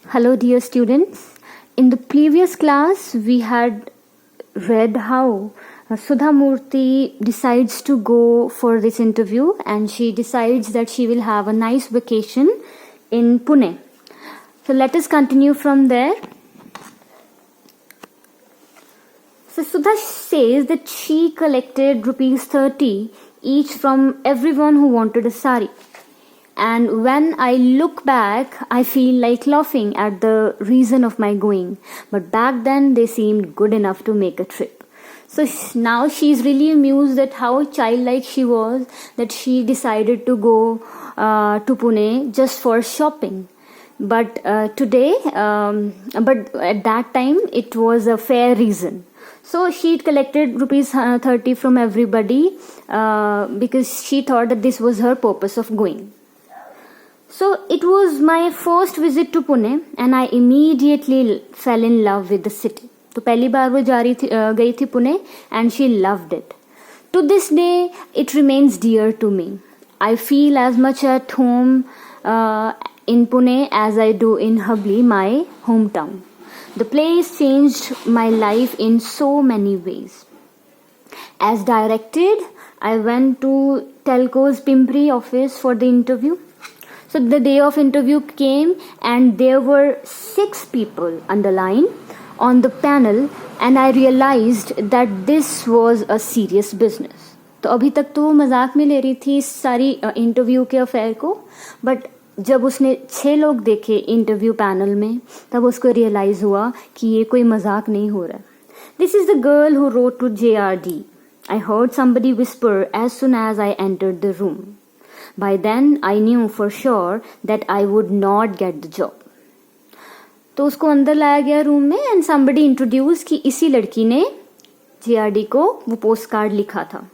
Hello, dear students. In the previous class, we had read how Sudha Murthy decides to go for this interview and she decides that she will have a nice vacation in Pune. So let us continue from there. So Sudha says that she collected rupees 30 each from everyone who wanted a sari. And when I look back, I feel like laughing at the reason of my going. But back then, they seemed good enough to make a trip. So now she's really amused at how childlike she was, that she decided to go to Pune just for shopping. But but at that time, it was a fair reason. So she collected rupees 30 from everybody because she thought that this was her purpose of going. So it was my first visit to Pune and I immediately fell in love with the city. तो पहली बार वो गई थी Pune and she loved it. To this day, it remains dear to me. I feel as much at home in Pune as I do in Hubli, my hometown. The place changed my life in so many ways. As directed, I went to Telco's Pimpri office for the interview. So the day of interview came and there were 6 people underlined on the panel and I realized that this was a serious business. तो अभी तक तो वो मजाक में ले रही थी इस सारी इंटरव्यू के अफेयर को, बट जब उसने 6 लोग देखे इंटरव्यू पैनल में तब उसको रियलाइज हुआ कि ये कोई मजाक नहीं हो रहा. This is the girl who wrote to JRD. I heard somebody whisper as soon as I entered the room. By then, I knew for sure that I would not get the job. तो उसको अंदर लाया गया room में and somebody introduced कि इसी लड़की ने JRD को वो पोस्ट कार्ड लिखा था.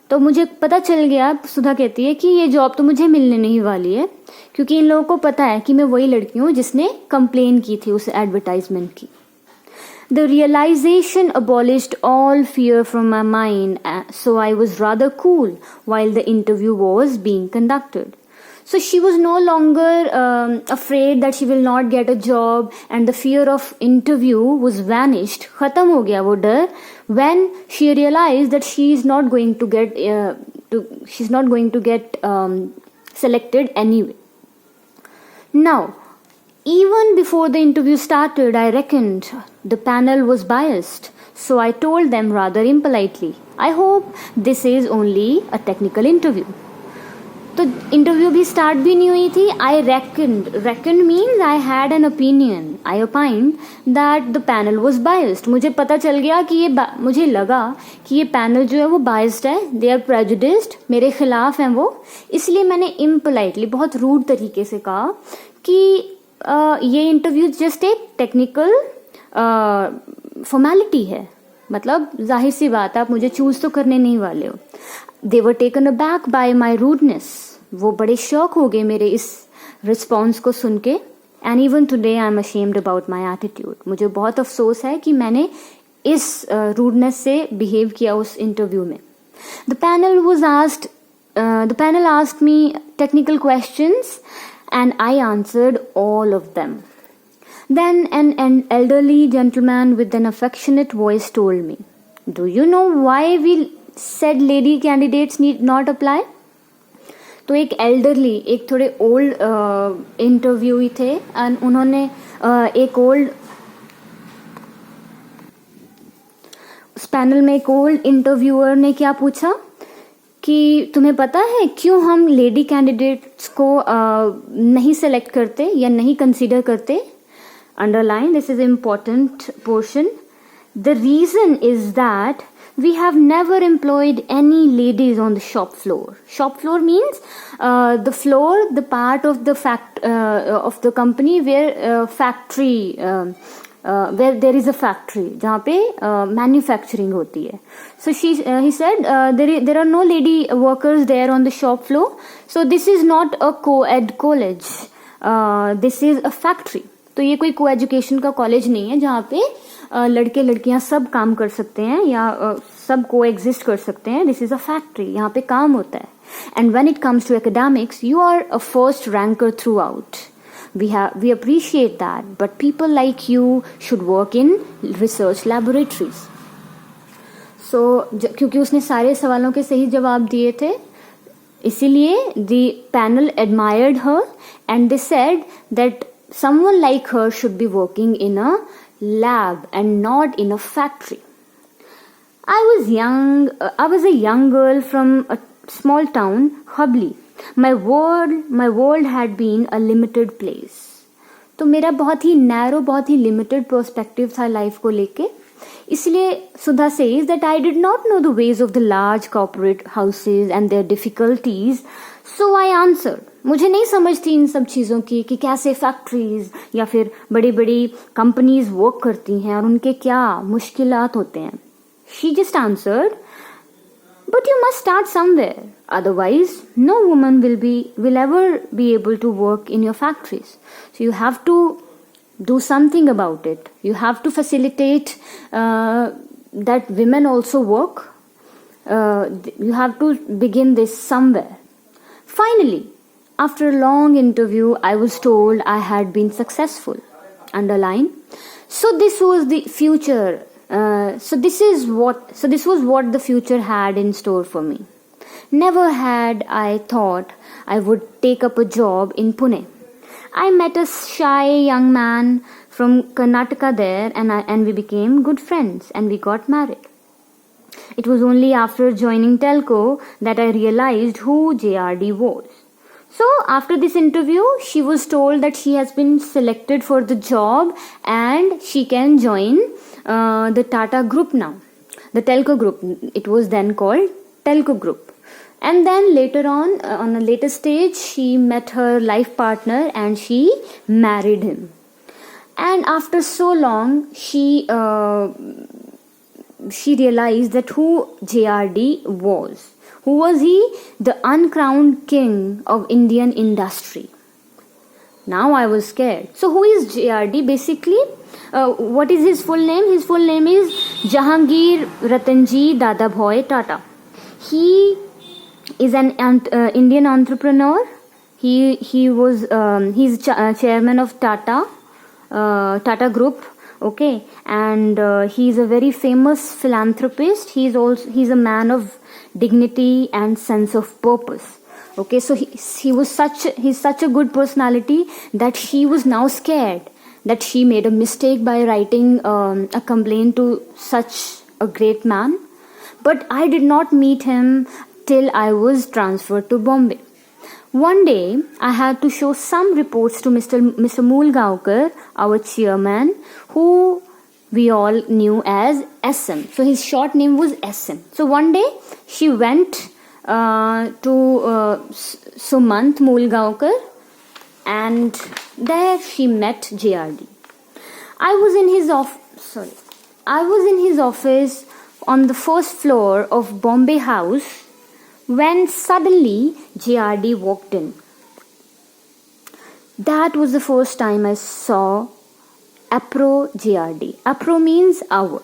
तो मुझे पता चल गया, सुधा कहती है कि ये जॉब तो मुझे मिलने नहीं वाली है क्योंकि इन लोगों को पता है कि मैं वही लड़की हूँ जिसने कंप्लेन की थी उस एडवर्टाइजमेंट की. The realization abolished all fear from my mind, so I was rather cool while the interview was being conducted. So she was no longer afraid that she will not get a job and the fear of interview was vanished. Khatam ho gaya wo dar when she realized that she is not going to get selected anyway. Now, even before the interview started, I reckoned the panel was biased. So I told them rather impolitely, I hope this is only a technical interview. तो interview भी start भी नहीं हुई थी. I reckoned means I had an opinion. I opined that the panel was biased. मुझे पता चल गया कि मुझे लगा कि ये पैनल जो है वो बायस्ड है, दे आर प्रेजुडिस्ड, मेरे खिलाफ हैं वो. इसलिए मैंने इम्पोलाइटली बहुत रूड तरीके से कहा कि ये इंटरव्यू जस्ट एक टेक्निकल फॉर्मेलिटी है. मतलब जाहिर सी बात है, आप मुझे चूज तो करने नहीं वाले हो. They were taken aback by my rudeness. वो बड़े शॉक हो गए मेरे इस रिस्पॉन्स को सुन के. And even today I am ashamed about my attitude. मुझे बहुत अफसोस है कि मैंने इस रूडनेस से बिहेव किया उस इंटरव्यू में. The panel asked me technical questions and I answered all of them. Then an elderly gentleman with an affectionate voice told me, do you know why we said lady candidates need not apply? तो एक elderly, एक थोड़े old interviewee थे and उन्होंने एक old उस panel में एक ओल्ड इंटरव्यूअर ने क्या पूछा कि तुम्हें पता है क्यों हम लेडी कैंडिडेट्स को नहीं सेलेक्ट करते या नहीं कंसीडर करते? Underline, this is important portion. The reason is that we have never employed any ladies on the shop floor. Shop floor means the floor, the part of the company where where there is a factory, जहाँ पे manufacturing होती है. So he said there are no lady workers there on the shop floor. So this is not a co-ed college. This is a factory. तो ये कोई को education का college नहीं है जहाँ पे लड़के लड़कियां सब काम कर सकते हैं या सब को एग्जिस्ट कर सकते हैं. दिस इज अ फैक्ट्री, यहाँ पे काम होता है. And when it comes to academics, you are a first ranker throughout. we appreciate that, but people like you should work in research laboratories. So क्योंकि उसने सारे सवालों के सही जवाब दिए थे, इसीलिए the panel admired her and they said that someone like her should be working in a lab and not in a factory. I was a young girl from a small town, Hubli. My world had been a limited place. तो मेरा बहुत ही narrow, बहुत ही limited perspective था life को लेके. इसलिए सुधा says that I did not know the ways of the large corporate houses and their difficulties, so I answered. मुझे नहीं समझ थी इन सब चीज़ों की कि कैसे फैक्ट्रीज या फिर बड़ी बड़ी कंपनीज वर्क करती हैं और उनके क्या मुश्किलात होते हैं. She just answered, but you must start somewhere. Otherwise, no woman will ever be able to work in your factories. So you have to do something about it. You have to facilitate that women also work. You have to begin this somewhere. Finally, after a long interview, I was told I had been successful. Underline. So this was the future. So this was what the future had in store for me. Never had I thought I would take up a job in Pune. I met a shy young man from Karnataka there, and we became good friends and we got married. It was only after joining Telco that I realized who JRD was. So after this interview, she was told that she has been selected for the job and she can join the Tata Group now, the Telco Group. It was then called Telco Group. And then later on a later stage, she met her life partner and she married him. And after so long, she realized that who JRD was. Who was he? The uncrowned king of Indian industry. Now I was scared. So who is JRD? Basically, what is his full name? His full name is Jahangir Ratanji Dadabhoy Tata. He is an Indian entrepreneur. He's chairman of Tata Group. Okay, and he's a very famous philanthropist. He's a man of dignity and sense of purpose. Okay, so he's such a good personality that she was now scared that she made a mistake by writing a complaint to such a great man. But I did not meet him till I was transferred to Bombay. One day, I had to show some reports to Mr. Moolgaonkar, our chairman, who we all knew as SM. So his short name was SM. So one day, she went to Sumant Moolgaonkar, and there she met JRD. I was in his office on the first floor of Bombay House when suddenly JRD walked in. That was the first time I saw Apro JRD. Apro means hour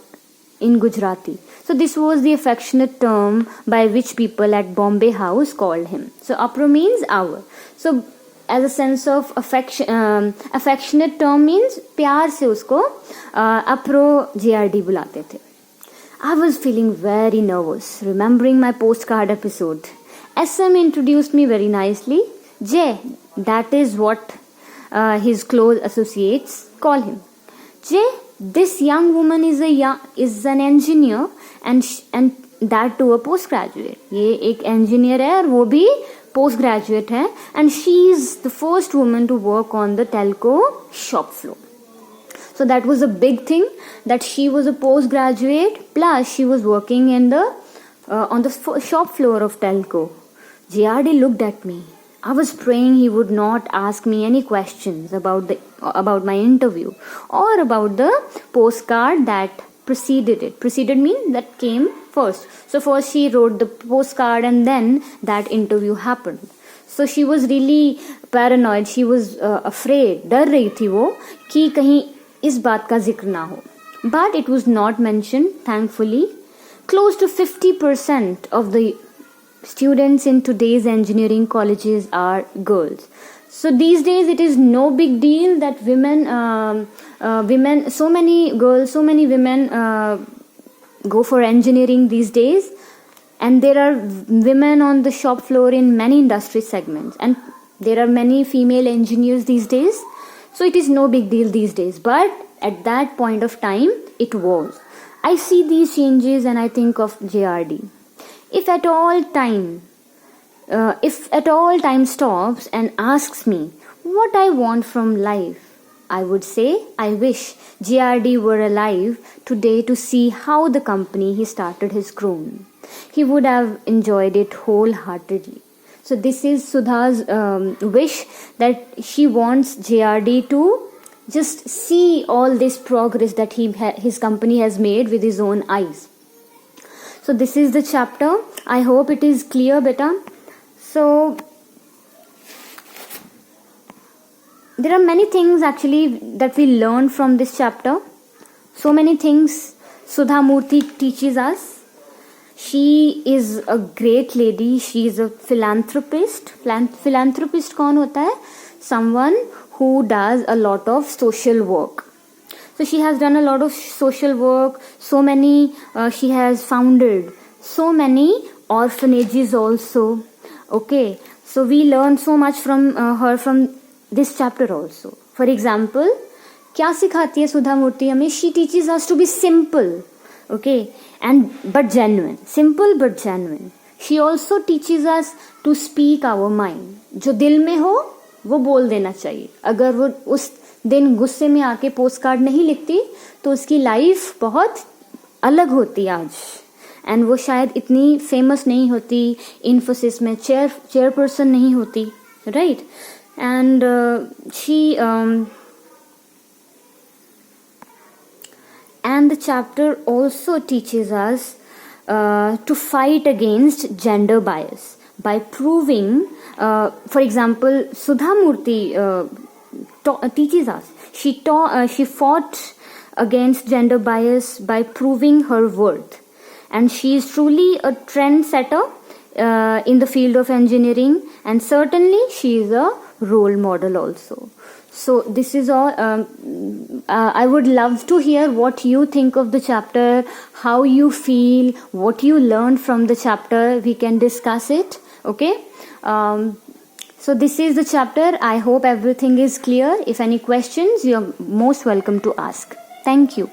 in Gujarati. So this was the affectionate term by which people at Bombay House called him. So Apro means hour. So as a sense of affectionate term means प्यार से उसको Apro JRD बुलाते थे. I was feeling very nervous, remembering my postcard episode. SM introduced me very nicely. Jay, that is what his close associates call him. Jay, this young woman is an engineer and that too a postgraduate. ये एक engineer है और वो भी postgraduate है, and she is the first woman to work on the telco shop floor. So that was a big thing, that she was a postgraduate plus she was working in on the shop floor of telco. JRD looked at me. I was praying he would not ask me any questions about my interview or about the postcard that preceded it. Preceded means that came first. So first she wrote the postcard and then that interview happened. So she was really paranoid. She was afraid. डर रही थी वो कि कहीं इस बात का जिक्र ना हो. But it was not mentioned, thankfully. Close to 50% of the students in today's engineering colleges are girls. So these days it is no big deal that women, so many girls, so many women go for engineering these days, and there are women on the shop floor in many industry segments, and there are many female engineers these days. So it is no big deal these days, but at that point of time it was. I see these changes and I think of JRD. If at all time stops and asks me what I want from life, I would say I wish JRD were alive today to see how the company he started has grown. He would have enjoyed it wholeheartedly. So this is Sudha's wish, that she wants JRD to just see all this progress that his company has made with his own eyes. So this is the chapter. I hope it is clear, beta. So there are many things actually that we learn from this chapter. So many things Sudha Murthy teaches us. She is a great lady. She is a philanthropist. Philanthropist कौन होता है? Someone who does a lot of social work. So she has done a lot of social work. So many, she has founded so many orphanages also. Okay, so we learn so much from her from this chapter also. For example, क्या सिखाती है सुधा मूर्ति हमें? She teaches us to be simple, okay, and but genuine. Simple but genuine. She also teaches us to speak our mind. जो दिल में हो वो बोल देना चाहिए. अगर वो उस दिन गुस्से में आके पोस्ट कार्ड नहीं लिखती तो उसकी लाइफ बहुत अलग होती आज, एंड वो शायद इतनी फेमस नहीं होती, इन्फोसिस में चेयरपर्सन नहीं होती, right. And and the chapter also teaches us to fight against gender bias by proving, for example, Sudha Murthy teaches us, she fought against gender bias by proving her worth, and she is truly a trendsetter in the field of engineering, and certainly she is a role model also. So this is all. I would love to hear what you think of the chapter, how you feel, what you learned from the chapter. We can discuss it. Okay. So this is the chapter. I hope everything is clear. If any questions, you are most welcome to ask. Thank you.